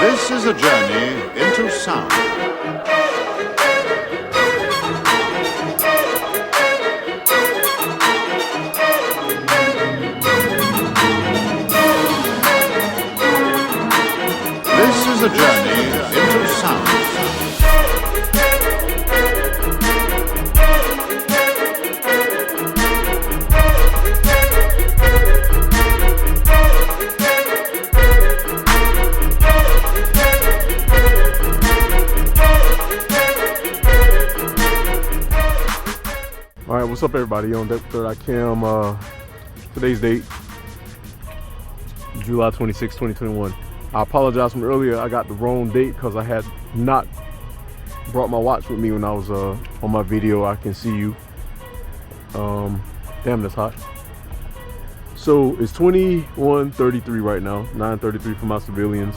This is a journey into sound. This is a journey into sound. All right, what's up, everybody? On Deck Third, I cam. Today's date, July 26, 2021. I apologize from earlier. I got the wrong date because I had not brought my watch with me when I was on my video. I can see you. Damn, that's hot. So it's 21:33 right now, 9:33 for my civilians,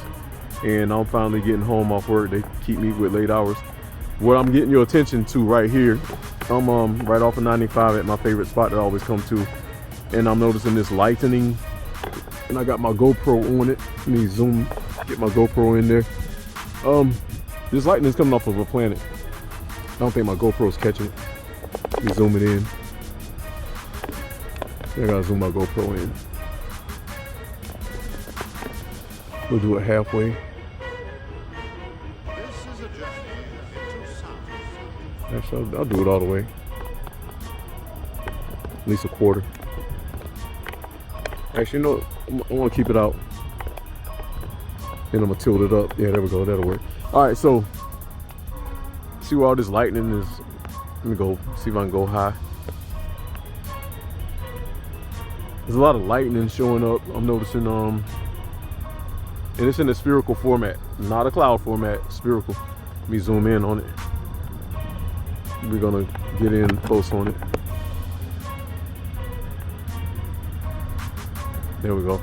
and I'm finally getting home off work. They keep me with late hours. What I'm getting your attention to right here, I'm right off of 95 at my favorite spot that I always come to, and I'm noticing this lightening, and I got my GoPro on it. Let me zoom, get my GoPro in there. This lightning is coming off of a planet. I don't think my GoPro's catching it. Let me zoom it in. I gotta zoom my GoPro in. We'll do it halfway. Actually, I'll do it all the way. At least a quarter. Actually, you know, I want to keep it out. And I'm going to tilt it up. Yeah, there we go. That'll work. All right, so see where all this lightning is. Let me go see if I can go high. There's a lot of lightning showing up. I'm noticing, and it's in a spherical format, not a cloud format, spherical. Let me zoom in on it. We're gonna get in close on it. There we go. All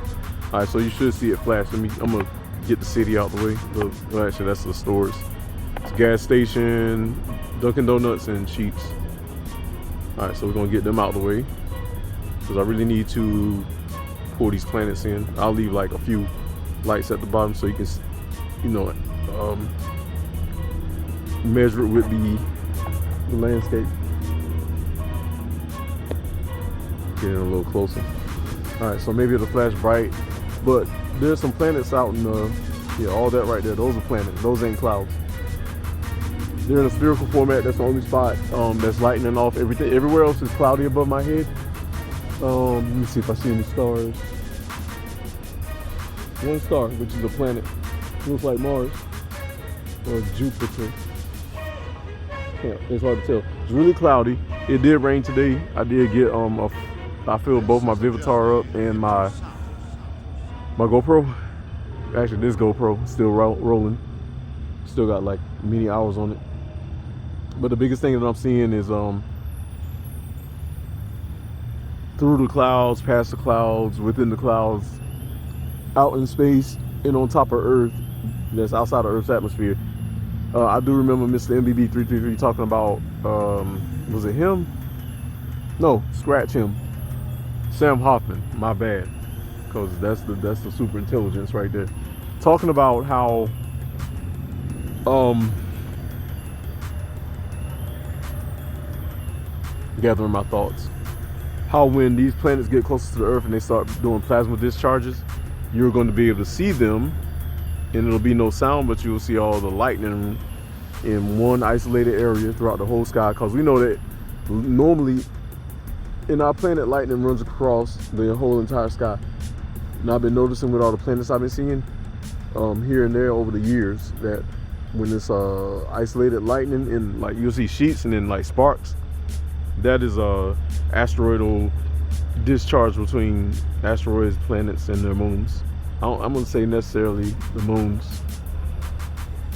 right, so you should see it flash. I'm gonna get the city out the way. Well, actually, that's the stores. It's a gas station, Dunkin' Donuts, and Sheets. All right, so we're gonna get them out the way because I really need to pull these planets in. I'll leave like a few lights at the bottom so you can, you know, measure it with the landscape. Getting a little closer. All right, so maybe it'll flash bright, but there's some planets out in the, yeah, all that right there. Those are planets. Those ain't clouds. They're in a spherical format. That's the only spot that's lightening off everything. Everywhere else is cloudy above my head. Let me see if I see any stars. One star, which is a planet. Looks like Mars or Jupiter. Yeah, it's hard to tell. It's really cloudy. It did rain today. I did get I filled both my Vivitar up and my GoPro. Actually, this GoPro is still rolling. Still got like many hours on it. But the biggest thing that I'm seeing is through the clouds, past the clouds, within the clouds, out in space, and on top of Earth, that's outside of Earth's atmosphere. I do remember Mr. MBB333 talking about, was it him? No, scratch him. Sam Hoffman, my bad. Because that's the super intelligence right there. Talking about how, gathering my thoughts. How when these planets get closer to the Earth and they start doing plasma discharges, you're going to be able to see them, and it'll be no sound, but you'll see all the lightning in one isolated area throughout the whole sky. Because we know that normally in our planet, lightning runs across the whole entire sky. And I've been noticing with all the planets I've been seeing here and there over the years that when it's isolated lightning, and like you'll see sheets and then like sparks, that is asteroidal discharge between asteroids, planets, and their moons. I'm gonna say necessarily the moons,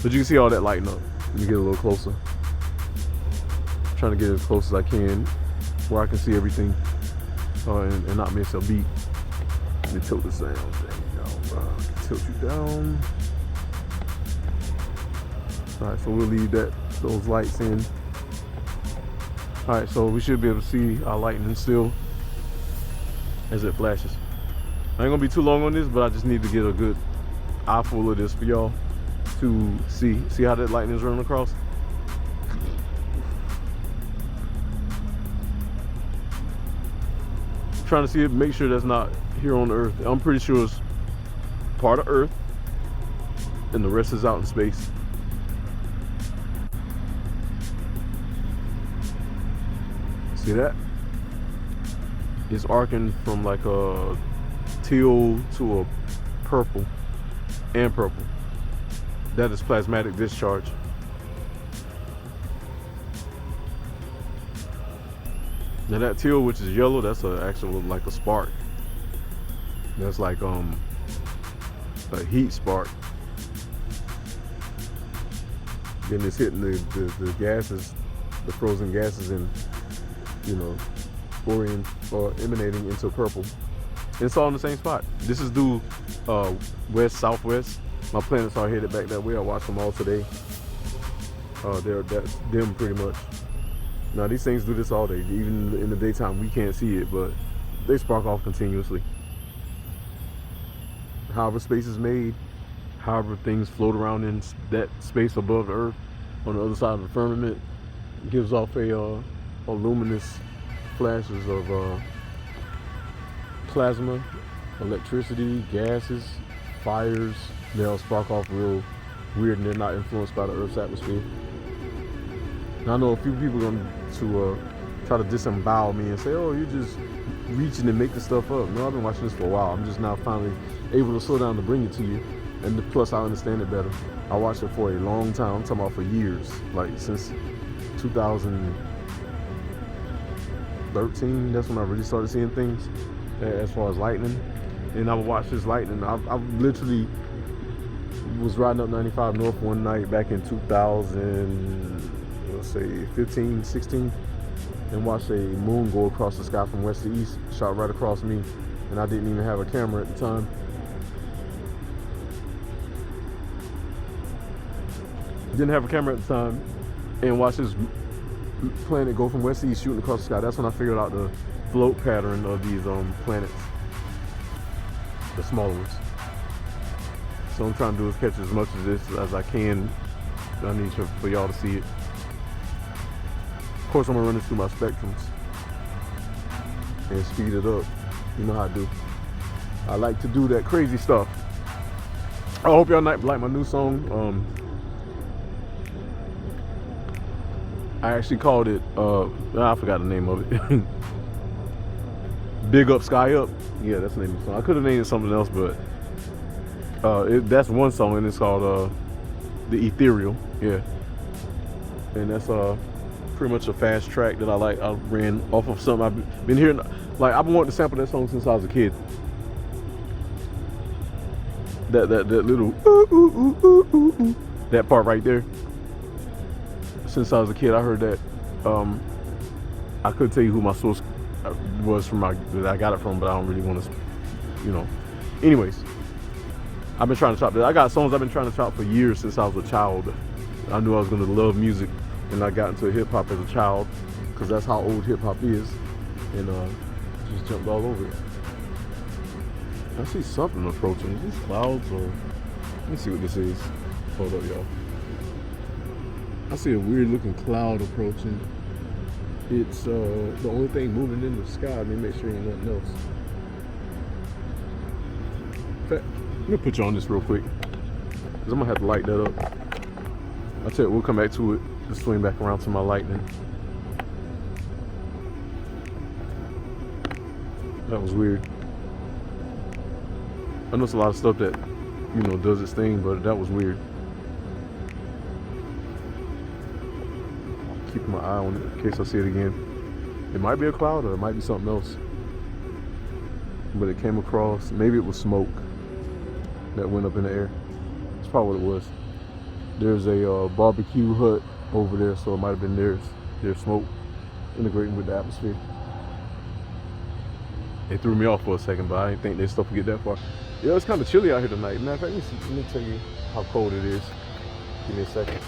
but you can see all that lighting up. Let me get a little closer. I'm trying to get as close as I can where I can see everything and not miss a beat. Let me tilt the sound. There you go. Tilt you down. All right, so we'll leave those lights in. All right, so we should be able to see our lightning still as it flashes. I ain't gonna be too long on this, but I just need to get a good eye full of this for y'all. to see how that lightning is running across. Trying to see it, make sure that's not here on Earth. I'm pretty sure it's part of Earth, and the rest is out in space. See that? It's arcing from like a teal to a purple and purple. That is plasmatic discharge. Now that teal, which is yellow, that's a actual like a spark. That's like a heat spark. Then it's hitting the gases, the frozen gases, and or emanating into purple. And it's all in the same spot. This is due west southwest. My planets are headed back that way. I watched them all today. That's them pretty much. Now these things do this all day. Even in the daytime we can't see it, but they spark off continuously. However space is made, however things float around in that space above the Earth on the other side of the firmament, gives off a luminous flashes of plasma, electricity, gases, fires. They all spark off real weird, and they're not influenced by the Earth's atmosphere. Now I know a few people are going to try to disembowel me and say, oh, you're just reaching to make the stuff up. No, I've been watching this for a while. I'm just now finally able to slow down to bring it to you. And plus I understand it better. I watched it for a long time. I'm talking about for years, like since 2013. That's when I really started seeing things as far as lightning. And I would watch this lightning. I literally was riding up 95 North one night back in 2015, 16, and watched a moon go across the sky from west to east, shot right across me, and I didn't even have a camera at the time. Didn't have a camera at the time, and watched this planet go from west to east, shooting across the sky. That's when I figured out the float pattern of these planets, the smaller ones. So I'm trying to do is catch as much of this as I can. I need for y'all to see it. Of course, I'm gonna run this through my spectrums and speed it up. You know how I do. I like to do that crazy stuff. I hope y'all like my new song. I actually called it, I forgot the name of it. Big Up, Sky Up. Yeah, that's the name of the song. I could have named it something else, but that's one song, and it's called The Ethereal. Yeah. And that's pretty much a fast track that I like. I ran off of something I've been hearing. Like, I've been wanting to sample that song since I was a kid. That little ooh, ooh, ooh, ooh, ooh, ooh, that part right there. Since I was a kid, I heard that. I couldn't tell you who my source was from that I got it from, but I don't really want to, Anyways, I've been trying to chop that. I got songs I've been trying to chop for years since I was a child. I knew I was going to love music, and I got into hip hop as a child because that's how old hip hop is, and just jumped all over it. I see something approaching. Is this clouds or? Let me see what this is. Hold up, y'all. I see a weird looking cloud approaching. It's the only thing moving in the sky. Let me make sure ain't nothing else. In fact, let me put you on this real quick, because I'm gonna have to light that up. I'll tell you, we'll come back to it. Just swing back around to my lightning. That was weird. I know it's a lot of stuff that, does its thing, but that was weird. Keeping my eye on it in case I see it again. It might be a cloud or it might be something else. But it came across, maybe it was smoke that went up in the air. That's probably what it was. There's a barbecue hut over there, so it might have been their smoke integrating with the atmosphere. They threw me off for a second, but I didn't think their stuff would get that far. Yeah, it's kind of chilly out here tonight. Matter of fact, let me tell you how cold it is. Give me a second.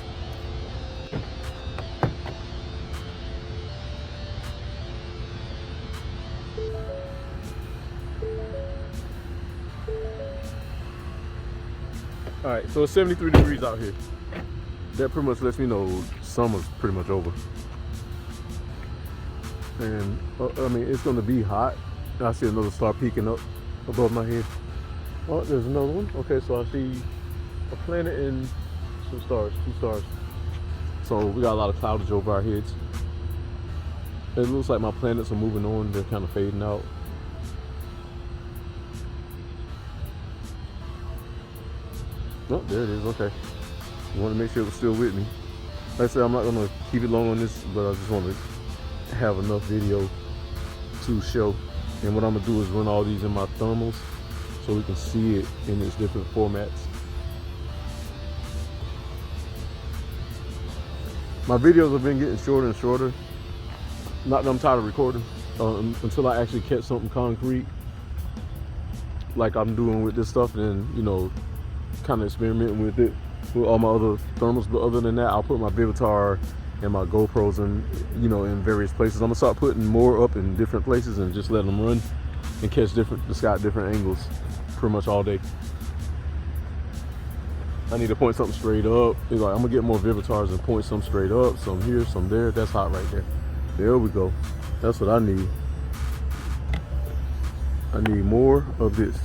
All right, so it's 73 degrees out here. That pretty much lets me know summer's pretty much over. And I mean, it's gonna be hot. I see another star peeking up above my head. Oh, there's another one. Okay, so I see a planet and some stars, 2 stars. So we got a lot of cloudage over our heads. It looks like my planets are moving on. They're kind of fading out. Oh, there it is. Okay. I want to make sure it was still with me. Like I said, I'm not going to keep it long on this, but I just want to have enough video to show. And what I'm going to do is run all these in my thermals so we can see it in its different formats. My videos have been getting shorter and shorter. Not that I'm tired of recording, until I actually catch something concrete, like I'm doing with this stuff, and then, you know, kind of experimenting with it with all my other thermals. But other than that, I'll put my Vivitar and my GoPros in, you know, in various places. I'm gonna start putting more up in different places and just let them run and catch the sky at different angles pretty much all day. I need to point something straight up. It's like I'm gonna get more Vivitars and point some straight up, some here, some there. That's hot right there. There we go. That's what I need. I need more of this.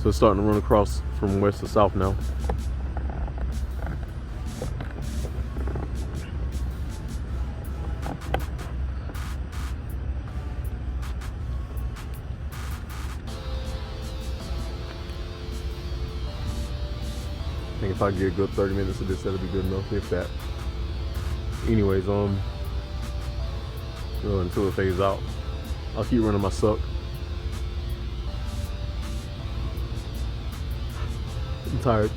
So it's starting to run across from west to south now. I think if I get a good 30 minutes of this, that'll be good enough, if that. Anyways, until it fades out, I'll keep running my suck. I'm tired.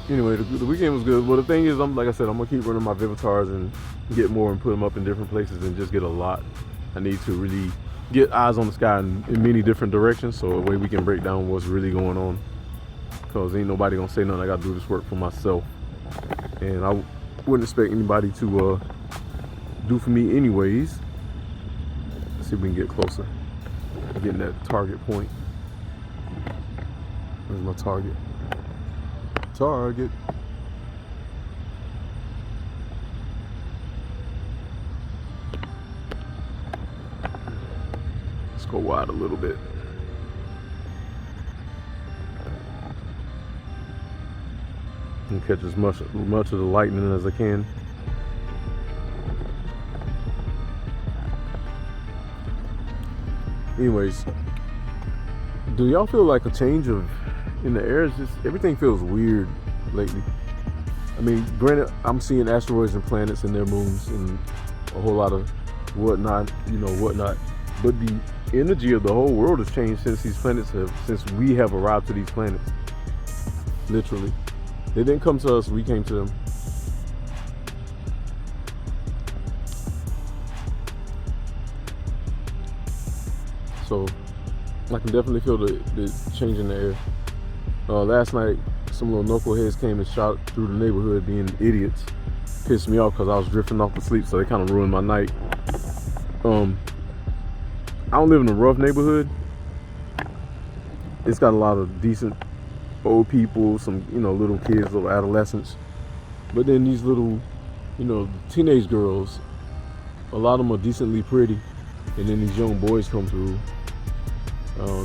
Anyway, the weekend was good. Well, the thing is, like I said, I'm gonna keep running my Vivitars and get more and put them up in different places and just get a lot. I need to really get eyes on the sky in many different directions, so a way we can break down what's really going on. Cause ain't nobody gonna say nothing. I gotta do this work for myself, and I wouldn't expect anybody to do for me anyways. Let's see if we can get closer. Getting that target point. Where's my target? Target. Let's go wide a little bit. And catch as much of the lightning as I can. Anyways, do y'all feel like a change in the air? It's just, everything feels weird lately. I mean, granted, I'm seeing asteroids and planets and their moons and a whole lot of whatnot. But the energy of the whole world has changed since we have arrived to these planets. Literally. They didn't come to us, we came to them. So I can definitely feel the change in the air. Last night, some little knuckleheads came and shot through the neighborhood being idiots. Pissed me off because I was drifting off to sleep, so they kind of ruined my night. I don't live in a rough neighborhood. It's got a lot of decent old people, some, little kids, little adolescents. But then these little, teenage girls, a lot of them are decently pretty. And then these young boys come through.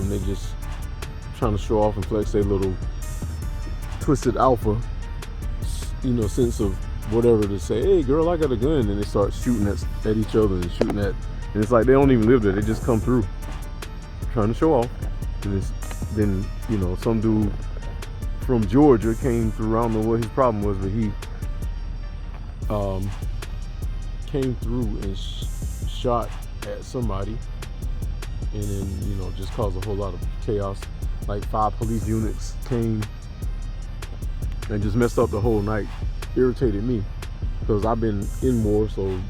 They just trying to show off and flex their little twisted alpha, sense of whatever, to say, hey girl, I got a gun. And they start shooting at each other and shooting at, and it's like they don't even live there. They just come through trying to show off. And then, some dude from Georgia came through. I don't know what his problem was, but he came through and shot at somebody, and then just caused a whole lot of chaos. Like 5 police units came and just messed up the whole night. Irritated me because I've been in war, so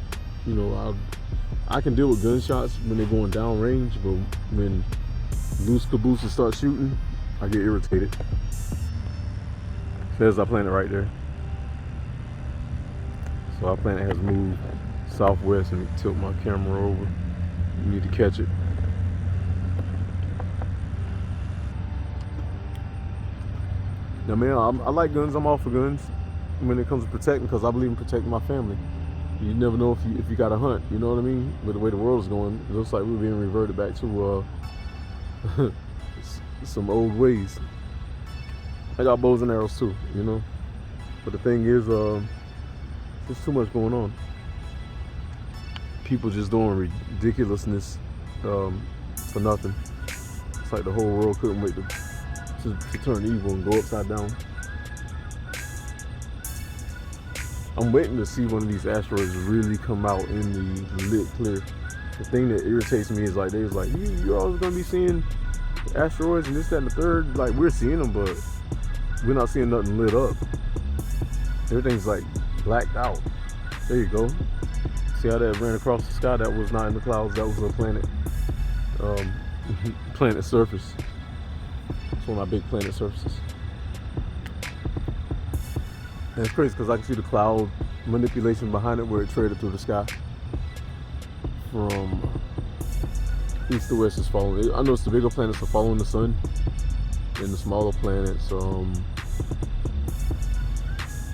I can deal with gunshots when they're going down range, but when loose cabooses start shooting, I get irritated. There's our planet right there. So our planet has moved southwest, and tilt my camera over. You need to catch it. Now, man, I like guns. I'm all for guns when it comes to protecting, because I believe in protecting my family. You never know if you got to hunt. You know what I mean? With the way the world's going, it looks like we're being reverted back to some old ways. I got bows and arrows too, you know. But the thing is, there's too much going on. People just doing ridiculousness for nothing. It's like the whole world couldn't wait to turn evil and go upside down. I'm waiting to see one of these asteroids really come out in the lit clear. The thing that irritates me is like they was like, you're always gonna be seeing asteroids and this, that, and the third. Like, we're seeing them, but we're not seeing nothing lit up. Everything's like blacked out. There you go. See how that ran across the sky? That was not in the clouds. That was a planet. Planet surface. It's one of my big planet surfaces. And it's crazy because I can see the cloud manipulation behind it, where it traded through the sky from east to west is following. I noticed the bigger planets are following the sun, and the smaller planets,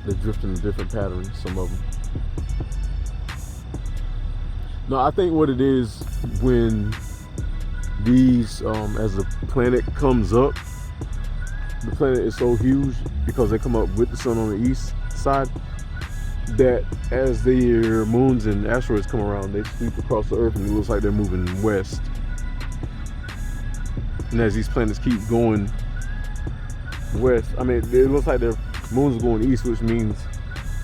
they drift in a different pattern, some of them. No, I think what it is, when these, as the planet comes up, the planet is so huge because they come up with the sun on the east side, that as their moons and asteroids come around, they sweep across the earth and it looks like they're moving west. And as these planets keep going west, I mean, it looks like their moons are going east, which means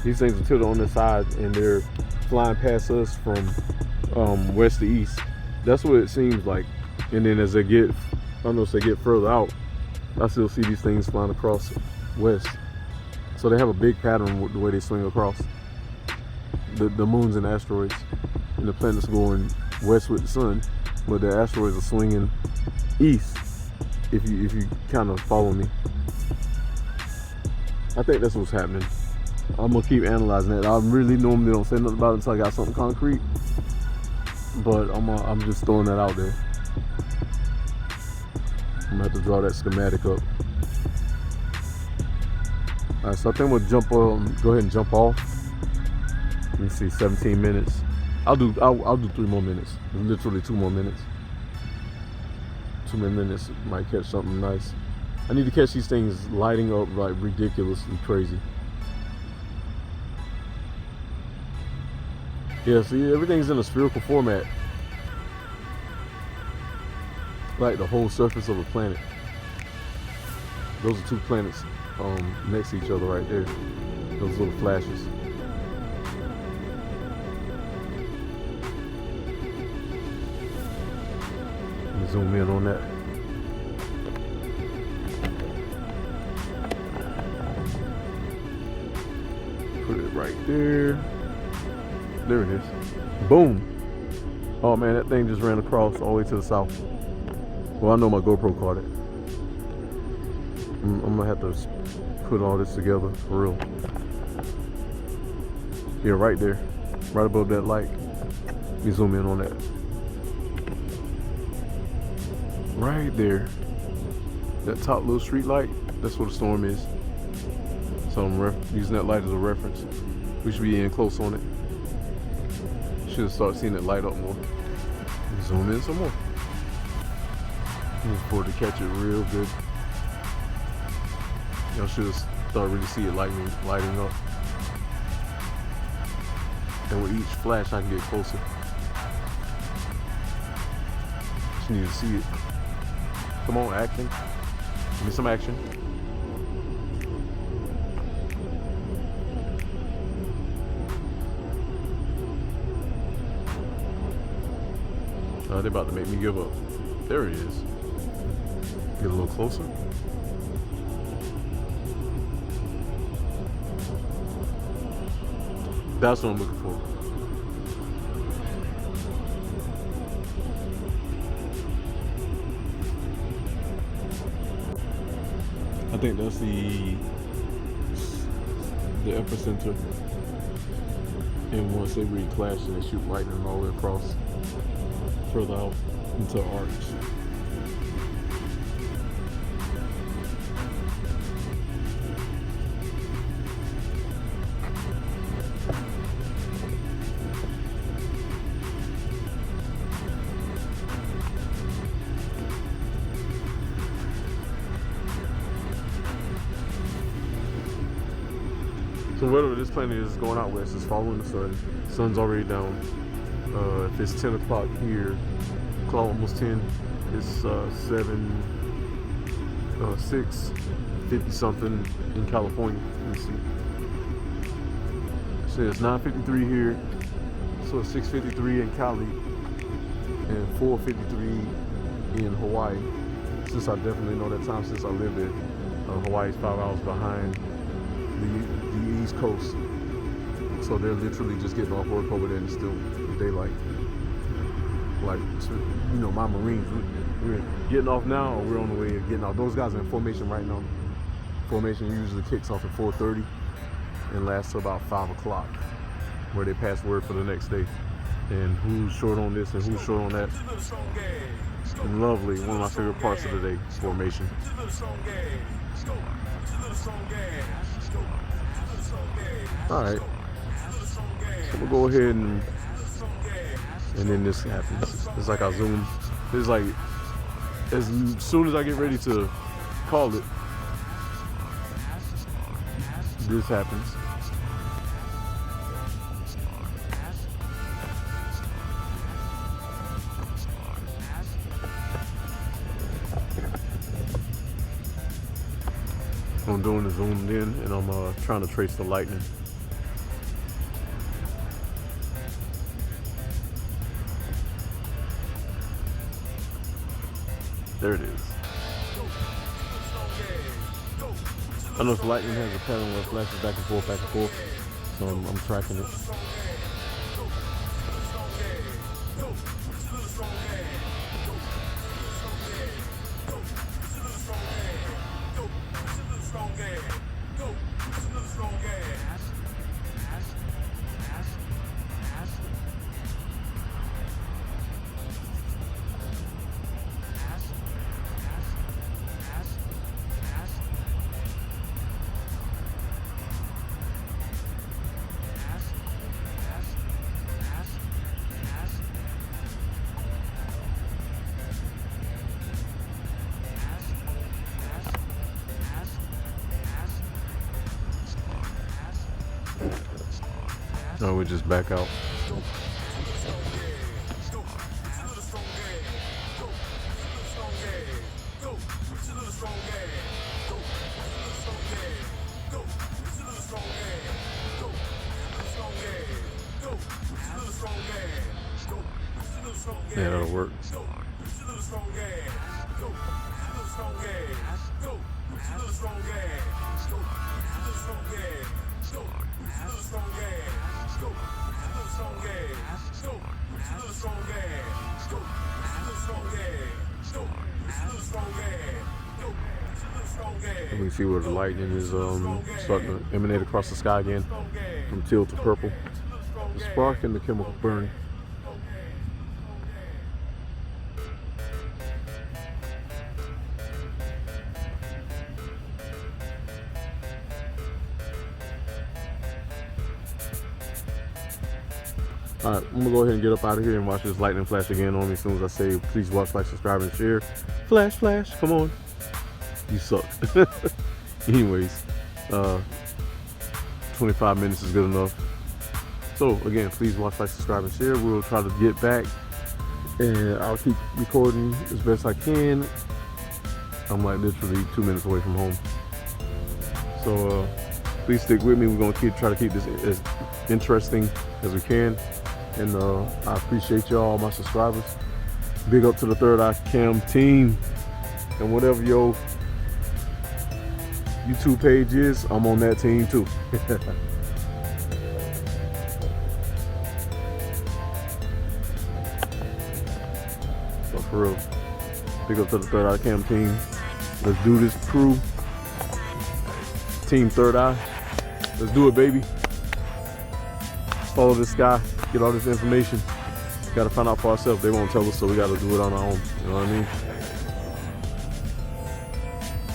these things are tilted on their side and they're flying past us from west to east. That's what it seems like. And then as they get, I don't know, as they get further out, I still see these things flying across west. So they have a big pattern with the way they swing across the moons and asteroids. And the planets going west with the sun, but the asteroids are swinging east, if you kind of follow me. I think that's what's happening. I'm gonna keep analyzing it. I really normally don't say nothing about it until I got something concrete, but I'm just throwing that out there. I'm gonna have to draw that schematic up. All right, so I think we'll go ahead and jump off. Let me see, 17 minutes. I'll do 3 more minutes. Literally 2 more minutes. 2 more minutes might catch something nice. I need to catch these things lighting up like ridiculously crazy. Yeah, see, everything's in a spherical format. Like the whole surface of a planet. Those are 2 planets next to each other right there. Those little flashes. Let me zoom in on that. Put it right there. There it is. Boom. Oh man, that thing just ran across all the way to the south. Well, I know my GoPro caught it. I'm gonna have to put all this together for real. Yeah, right there. Right above that light. Let me zoom in on that. Right there. That top little street light, that's what the storm is. So I'm using that light as a reference. We should be in close on it. Should start seeing it light up more. Zoom in some more. Looking forward to catch it real good. Y'all should start really see it lighting up. And with each flash I can get closer. Just need to see it. Come on, action. Give me some action. They're about to make me give up. There it is. Get a little closer. That's what I'm looking for. I think that's the epicenter. And once they really clash and they shoot lightning all the way across, further out into arcs. whatever this planet is going out west, it's following the sun. Sun's already down. If it's 10 o'clock here, almost 10, it's 6:50 something in California. Let's see. So it's 9:53 here, so it's 6:53 in Cali and 4:53 in Hawaii. Since I definitely know that time since I lived there. Hawaii's 5 hours behind the East Coast, so they're literally just getting off work over there and it's still daylight. Like, you know, my Marines, we're getting off now, or we're on the way of getting off. Those guys are in formation right now. Formation usually kicks off at 4:30 and lasts till about 5 o'clock, where they pass word for the next day. And who's short on this and who's short on that. Lovely, one of my favorite parts of the day, formation. Alright, so we'll go ahead and then this happens. It's like I zoom. It's like as soon as I get ready to call it, this happens. I'm doing the zoomed in and I'm trying to trace the lightning. There it is. I know the lightning has a pattern where it flashes back and forth, so I'm tracking it. No, we just back out. Yeah, that'll work. Let me see where the lightning is starting to emanate across the sky again, from teal to purple. The spark and the chemical burn. Alright, I'm gonna go ahead and get up out of here and watch this lightning flash again on me as soon as I say please watch, like, subscribe, and share. Flash, flash, come on. You suck. Anyways, 25 minutes is good enough. So again, please watch, like, subscribe, and share. We'll try to get back and I'll keep recording as best I can. I'm like literally 2 minutes away from home. So please stick with me. We're gonna try to keep this as interesting as we can. And I appreciate y'all, my subscribers. Big up to the Third Eye Cam team. And whatever your YouTube page is, I'm on that team too. So for real, big up to the Third Eye Cam team. Let's do this, crew. Team Third Eye. Let's do it, baby. Follow this guy, get all this information. Gotta find out for ourselves. They won't tell us, so we gotta do it on our own. You know what I mean?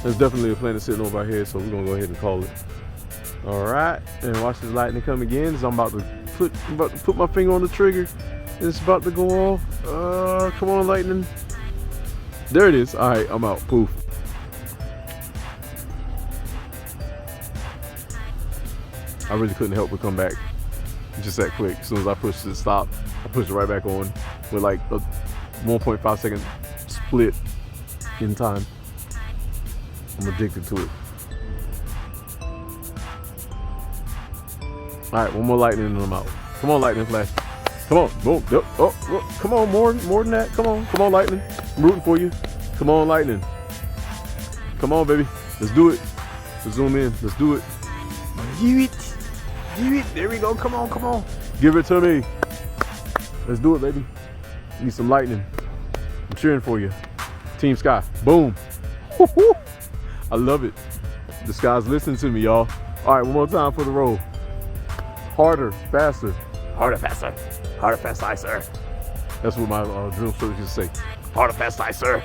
There's definitely a planet sitting over our head, so we're gonna go ahead and call it. All right, and watch this lightning come again. So I'm about to put my finger on the trigger. It's about to go off. Come on, lightning. There it is. All right, I'm out. Poof. I really couldn't help but come back just that quick. As soon as I pushed the stop, I pushed it right back on with like a 1.5 second split in time. I'm addicted to it. All right, one more lightning and I'm out. Come on, lightning flash. Come on, boom. Oh, come on, more than that. Come on, lightning. I'm rooting for you. Come on, lightning. Come on, baby. Let's do it. Let's zoom in. Let's do it. Give it. There we go. Come on. Give it to me. Let's do it, baby. Need some lightning. I'm cheering for you. Team Sky. Boom. I love it. The sky's listening to me, y'all. All right, one more time for the roll. Harder, faster. Harder, faster. Harder, faster, I, sir. That's what my drill instructor used to say. Harder, faster, I, sir.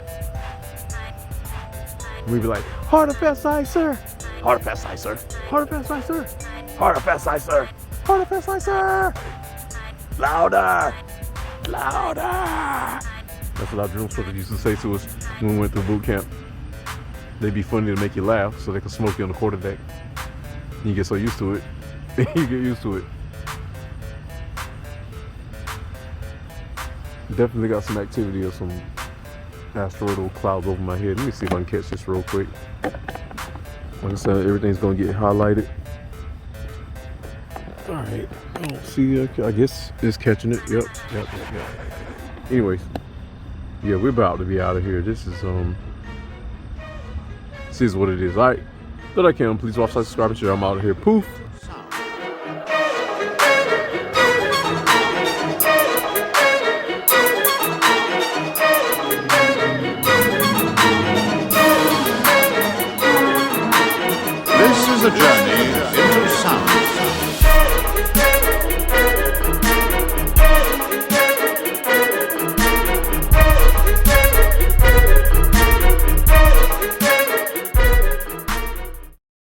We'd be like, harder, faster, I, sir. Harder, faster, I, sir. Harder, faster, I, sir. Harder, faster, I, sir. Harder, faster, I, sir. Louder. That's what our drill instructor used to say to us when we went through boot camp. They'd be funny to make you laugh so they could smoke you on the quarterdeck. You get so used to it. You get used to it. Definitely got some activity or some asteroidal clouds over my head. Let me see if I can catch this real quick. Like I said, everything's gonna get highlighted. All right, I don't see. I guess it's catching it. Yep. Anyways, yeah, we're about to be out of here. This is what it is. All right, but I can. Please watch, like, subscribe, and share. I'm out of here. Poof. This is a journey